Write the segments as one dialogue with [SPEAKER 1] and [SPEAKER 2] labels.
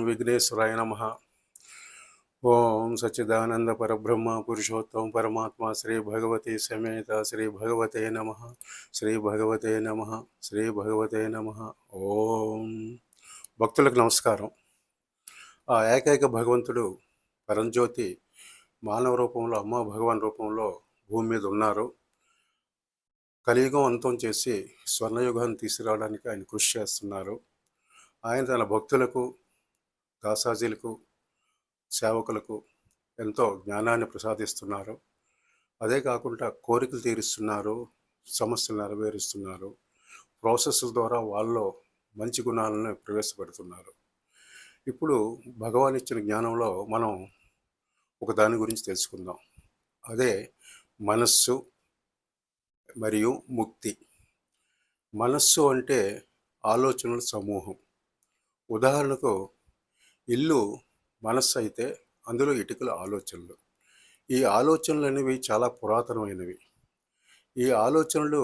[SPEAKER 1] విఘ్నేశ్వరాయ నమః. ఓం సచ్చిదానంద పరబ్రహ్మ పురుషోత్తమ పరమాత్మ శ్రీ భగవతి సమేత శ్రీ భగవతే నమః. శ్రీ భగవతే నమః. శ్రీ భగవతే నమః. ఓం భక్తులకు నమస్కారం. ఆ ఏకైక భగవంతుడు పరంజ్యోతి మానవ రూపంలో, అమ్మ భగవాన్ రూపంలో భూమి మీద ఉన్నారు. కలియుగం అంతం చేసి స్వర్ణయుగాన్ని తీసుకురావడానికి ఆయన కృషి చేస్తున్నారు. ఆయన తన భక్తులకు, దాసాజీలకు, సేవకులకు ఎంతో జ్ఞానాన్ని ప్రసాదిస్తున్నారు. అదే కాకుండా కోరికలు తీరుస్తున్నారు, సమస్యలు నెరవేరుస్తున్నారు. ప్రాసెస్ల ద్వారా వాళ్ళలో మంచి గుణాలను ప్రవేశపెడుతున్నారు. ఇప్పుడు భగవాన్ ఇచ్చిన జ్ఞానంలో మనం ఒక దాని గురించి తెలుసుకుందాం. అదే మనస్సు మరియు ముక్తి. మనస్సు అంటే ఆలోచనల సమూహం. ఉదాహరణకు ఇల్లు మనస్సు అయితే అందులో ఇటుకల ఆలోచనలు. ఈ ఆలోచనలు అనేవి చాలా పురాతనమైనవి. ఈ ఆలోచనలు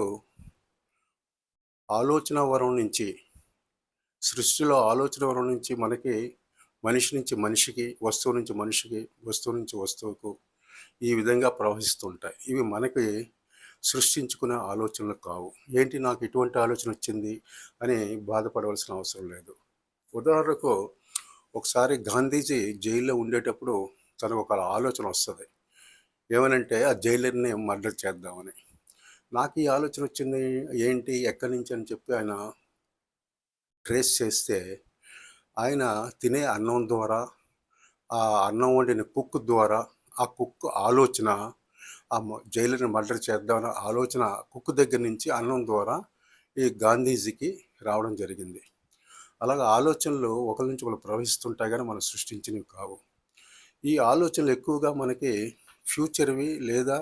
[SPEAKER 1] ఆలోచన వరం నుంచి, సృష్టిలో ఆలోచన వరం నుంచి మనకి, మనిషి నుంచి మనిషికి, వస్తువు నుంచి మనిషికి, వస్తువు నుంచి వస్తువుకు ఈ విధంగా ప్రవహిస్తుంటాయి. ఇవి మనకి సృష్టించుకునే ఆలోచనలు కావు. ఏంటి నాకు ఇటువంటి ఆలోచన వచ్చింది అని బాధపడవలసిన అవసరం లేదు. ఉదాహరణకు ఒకసారి గాంధీజీ జైల్లో ఉండేటప్పుడు తనకు ఒక ఆలోచన వస్తుంది. ఏమనంటే ఆ జైలర్ని మర్డర్ చేద్దామని. నాకు ఈ ఆలోచన వచ్చింది, ఏంటి ఎక్కడి నుంచి అని చెప్పి ఆయన ట్రేస్ చేస్తే, ఆయన తినే అన్నం ద్వారా, ఆ అన్నం వండిన కుక్ ద్వారా, ఆ కుక్ ఆలోచన, ఆ జైలర్ని మర్డర్ చేద్దామన్న ఆలోచన కుక్ దగ్గర నుంచి అన్నం ద్వారా ఈ గాంధీజీకి రావడం జరిగింది. అలాగే ఆలోచనలు ఒకరి నుంచి ఒకరు ప్రవహిస్తుంటాయి కానీ మనం సృష్టించినవి కావు. ఈ ఆలోచనలు ఎక్కువగా మనకి ఫ్యూచర్వి లేదా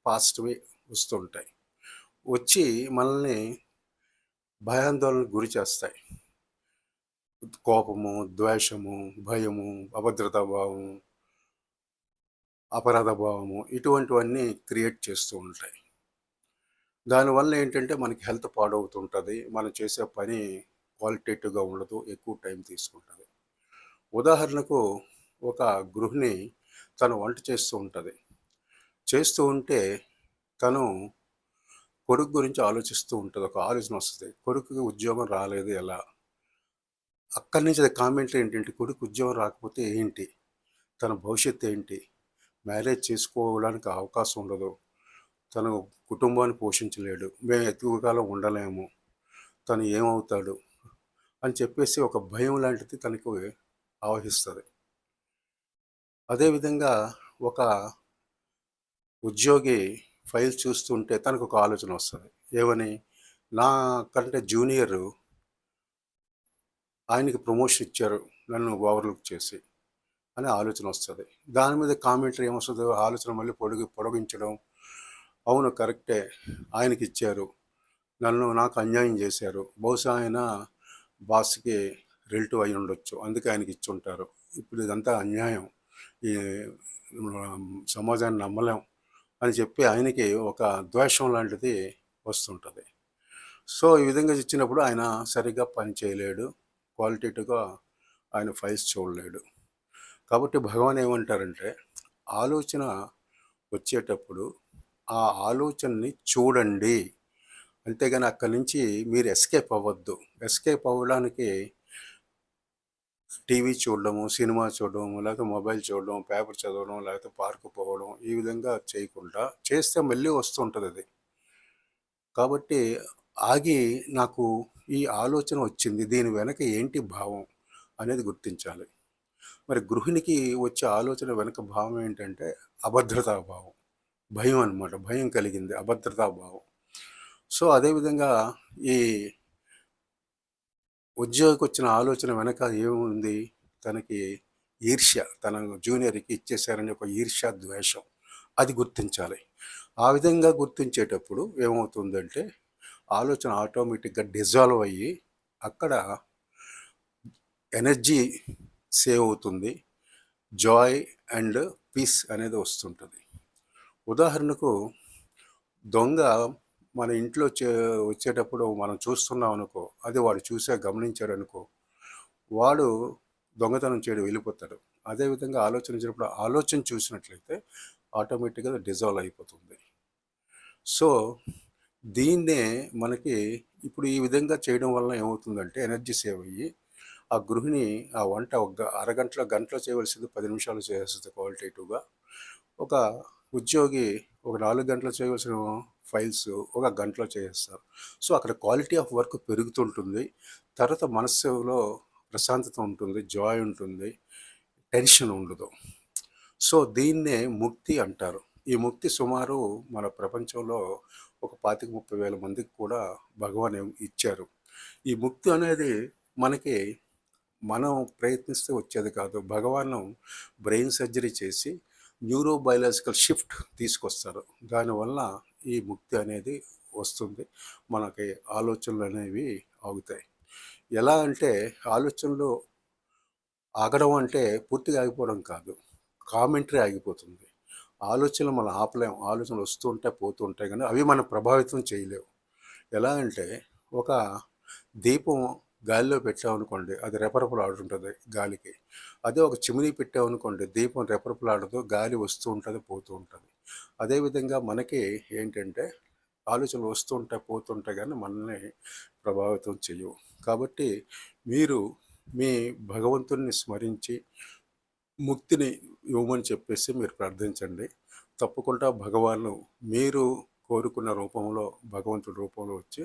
[SPEAKER 1] పాస్ట్వి వస్తుంటాయి. వచ్చి మనల్ని భయాందోళనకు గురి చేస్తాయి. కోపము, ద్వేషము, భయము, అభద్రతా భావము, అపరాధ భావము ఇటువంటివన్నీ క్రియేట్ చేస్తూ ఉంటాయి. దానివల్ల ఏంటంటే మనకి హెల్త్ పాడవుతుంటుంది. మనం చేసే పని క్వాలిటేటివ్గా ఉండదు, ఎక్కువ టైం తీసుకుంటుంది. ఉదాహరణకు ఒక గృహిణి తను వంట చేస్తూ ఉంటుంది. చేస్తూ ఉంటే తను కొడుకు గురించి ఆలోచిస్తూ ఉంటుంది. ఒక ఆలోచన వస్తుంది, కొడుకుకి ఉద్యోగం రాలేదు ఎలా. అక్కడి నుంచి అది కామెంట్లు ఏంటంటే, కొడుకు ఉద్యోగం రాకపోతే ఏంటి, తన భవిష్యత్తు ఏంటి, మ్యారేజ్ చేసుకోవడానికి అవకాశం ఉండదు, తను కుటుంబాన్ని పోషించలేడు, మేము ఎక్కువకాలం ఉండలేము, తను ఏమవుతాడు అని చెప్పేసి ఒక భయం లాంటిది తనకు ఆవహిస్తుంది. అదేవిధంగా ఒక ఉద్యోగి ఫైల్ చూస్తుంటే తనకు ఒక ఆలోచన వస్తుంది. ఏమని, నా కంటే జూనియరు ఆయనకి ప్రమోషన్ ఇచ్చారు నన్ను ఓవర్లుక్ చేసి అనే ఆలోచన వస్తుంది. దాని మీద కామెంటరీ ఏమొస్తుందో, ఆలోచన మళ్ళీ పొడిగించడం. అవును కరెక్టే, ఆయనకి ఇచ్చారు, నాకు అన్యాయం చేశారు, బహుశా ఆయన బాస్కి రిలేటివ్ అయి ఉండొచ్చు, అందుకే ఆయనకి ఇచ్చి ఉంటారు, ఇప్పుడు ఇదంతా అన్యాయం, ఈ సమాజాన్ని నమ్మలేం అని చెప్పి ఆయనకి ఒక ద్వేషం లాంటిది వస్తుంటుంది. సో ఈ విధంగా ఇచ్చినప్పుడు ఆయన సరిగ్గా పని చేయలేడు, క్వాలిటేటివ్గా ఆయన ఫైల్స్ చూడలేడు. కాబట్టి భగవాన్ ఏమంటారంటే, ఆలోచన వచ్చేటప్పుడు ఆ ఆలోచనని చూడండి, అంతేగాని అక్కడి నుంచి మీరు ఎస్కేప్ అవ్వద్దు. ఎస్కేప్ అవ్వడానికి టీవీ చూడడము, సినిమా చూడడము, లేకపోతే మొబైల్ చూడడం, పేపర్ చదవడం, లేకపోతే పార్కు పోవడం, ఈ విధంగా చేయకుండా చేస్తే మళ్ళీ వస్తుంటుంది అది. కాబట్టి ఆగి నాకు ఈ ఆలోచన వచ్చింది, దీని వెనక ఏంటి భావం అనేది గుర్తించాలి. మరి గృహిణికి వచ్చే ఆలోచన వెనక భావం ఏంటంటే అభద్రతా భావం, భయం అన్నమాట. భయం కలిగింది, అభద్రతా భావం. సో అదేవిధంగా ఈ ఉద్యోగికి వచ్చిన ఆలోచన వెనక ఏముంది, తనకి ఈర్ష్య, తన జూనియర్కి ఇచ్చేసారని ఒక ఈర్ష్య, ద్వేషం, అది గుర్తించాలి. ఆ విధంగా గుర్తించేటప్పుడు ఏమవుతుందంటే ఆలోచన ఆటోమేటిక్గా డిజాల్వ్ అయ్యి అక్కడ ఎనర్జీ సేవ్ అవుతుంది, జాయ్ అండ్ పీస్ అనేది వస్తుంటుంది. ఉదాహరణకు దొంగ మన ఇంట్లో వచ్చేటప్పుడు మనం చూస్తున్నాం అనుకో, అది వాడు గమనించాడు అనుకో, వాడు దొంగతనం చేయడం వెళ్ళిపోతాడు. అదేవిధంగా ఆలోచించినప్పుడు ఆలోచన చూసినట్లయితే ఆటోమేటిక్‌గా అది డిజాల్వ్ అయిపోతుంది. సో, దీన్నే మనకి ఇప్పుడు ఈ విధంగా చేయడం వలన ఏమవుతుందంటే ఎనర్జీ సేవ్ అయ్యి, ఆ గృహిణి ఆ వంట ఒక అరగంటలో, గంటలో చేయవలసింది 10 నిమిషాల్లో చేసేస్తది క్వాలిటేటివ్‌గా. ఒక ఉద్యోగి ఒక 4 గంటలు చేయవలసిన ఫైల్స్ ఒక గంటలో చేసేస్తారు. సో, అక్కడ క్వాలిటీ ఆఫ్ వర్క్ పెరుగుతుంటుంది. తర్వాత మనస్సులో ప్రశాంతత ఉంటుంది, జాయ్ ఉంటుంది, టెన్షన్ ఉండదు. సో, దీన్నే ముక్తి అంటారు. ఈ ముక్తి సుమారు మన ప్రపంచంలో ఒక 25, 30 వేల మందికి కూడా భగవాన్ ఇచ్చారు. ఈ ముక్తి అనేది మనకి మనం ప్రయత్నిస్తే వచ్చేది కాదు. భగవాను బ్రెయిన్ సర్జరీ చేసి న్యూరో బయోలాజికల్ షిఫ్ట్ తీసుకొస్తారు. దానివల్ల ఈ ముక్తి అనేది వస్తుంది. మనకి ఆలోచనలనేవి ఆగుతాయి. ఎలా అంటే ఆలోచనలు ఆగడం అంటే పూర్తిగా ఆగిపోవడం కాదు. కామెంటరీ ఆగిపోతుంది. ఆలోచనలు మనం ఆపలేం. ఆలోచనలు వస్తూ ఉంటాయి, పోతూ ఉంటాయి గానీ అవి మనం ప్రభావితం చేయలేవు. ఎలా అంటే ఒక దీపం గాలిలో పెట్టామనుకోండి అది రెపరెపలాడుతుంటది గాలికి. అదే ఒక చిమ్నీ పెట్టామనుకోండి దీపం రెపరెపలాడదు. గాలి వస్తూ ఉంటది, పోతూ ఉంటది. అదేవిధంగా మనకి ఏంటంటే ఆలోచనలు వస్తూ ఉంటాయి, పోతుంటాయి గానీ మనల్ని ప్రభావితం చెయ్యవు. కాబట్టి మీరు మీ భగవంతుడిని స్మరించి ముక్తిని ఇవ్వమని చెప్పేసి మీరు ప్రార్థించండి. తప్పకుండా భగవాను మీరు కోరుకున్న రూపంలో భగవంతుడి రూపంలో వచ్చి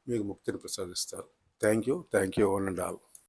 [SPEAKER 1] మీకు ముక్తిని ప్రసాదిస్తారు. Thank you. Thank you one and all.